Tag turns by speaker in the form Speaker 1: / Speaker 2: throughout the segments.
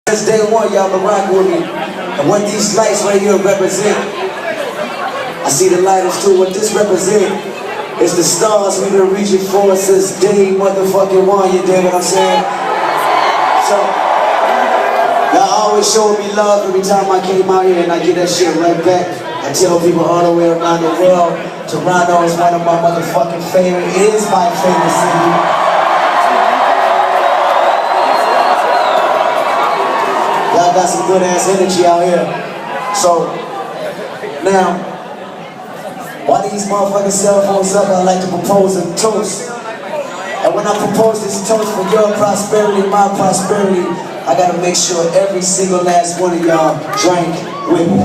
Speaker 1: Since day one, y'all been rocking with me. And what these lights right here represent, I see the lighters too. What this represent is the stars we've been reaching for since day motherfucking one, you dig what I'm saying? So, y'all always showing me love every time I came out here, and I get that shit right back. I tell people all the way around the world, Toronto is one of my motherfucking favorite, it is my favorite city. Y'all got some good ass energy out here. So, now, while these motherfucking cell phones up, I like to propose a toast. And when I propose this toast for your prosperity, my prosperity, I gotta make sure every single last one of y'all drank with me.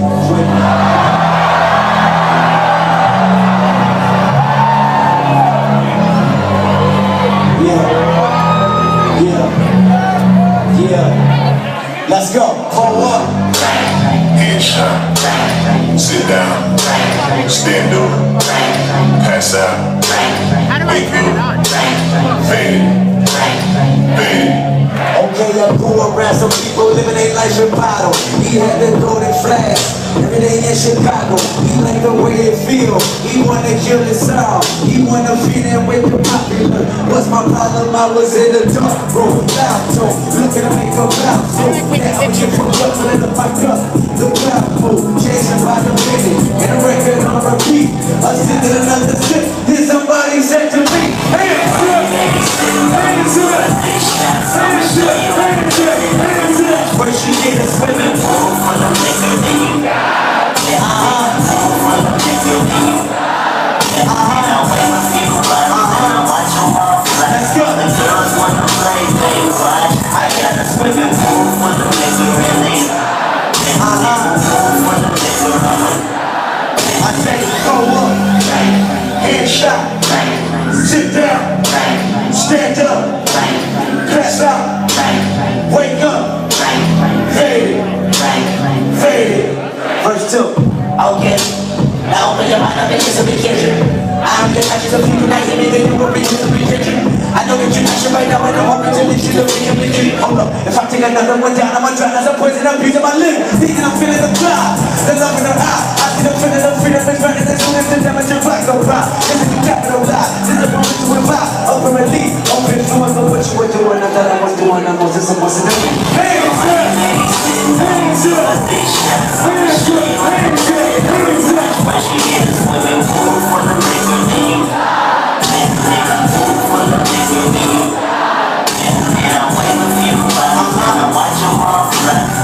Speaker 1: Yeah. Let's go. Hold up.
Speaker 2: Headshot. Sit down. Stand up. Pass out. Wake up. Fade. Fade.
Speaker 1: Okay, I grew around some people living their life in bottle. He had the golden flash. Every day in Chicago. He liked the way it feel. He wanna kill his sound. He wanna fit in with the popular. What's my problem? I was in the dark, bro. Loud tone. Looking to make a loud tone. Now you pull up to the mic up. The cloud move. Chasing by the minute. And a record on repeat. I send it another sip. Then somebody said to me, hands up. Hands up. Hands up. Hands up. Hands up. First you get a swimming pool for the liquor, then you got. Headshot, sit down, stand up, pass out, wake up, fade, fade. Verse 2.
Speaker 3: Okay, now open your mind up and listen to Kendrick. I'm the conscious of people not hearing they were reaching the rejection. I know that you're not sure right now, and I'm hoping to let you look at me. Hold up, if I take another one down, I'ma drown as a poison, I'm using my lips. Thinking I'm feeling the cloud, the love in the eye. I see the feeling of freedom and running as soon as the damage your black go by. This is the capital lie, this is the moment to revive. Open release, open influence of what you were doing. I thought I was doing, I'm most supposed to do. Hands up! Hands up! Hands up! Hands up! Hands up! Why she is swimming pool for the liquor, then you got. Pool for the liquor, then you got. And I wait a few hours, and I watch them all fly.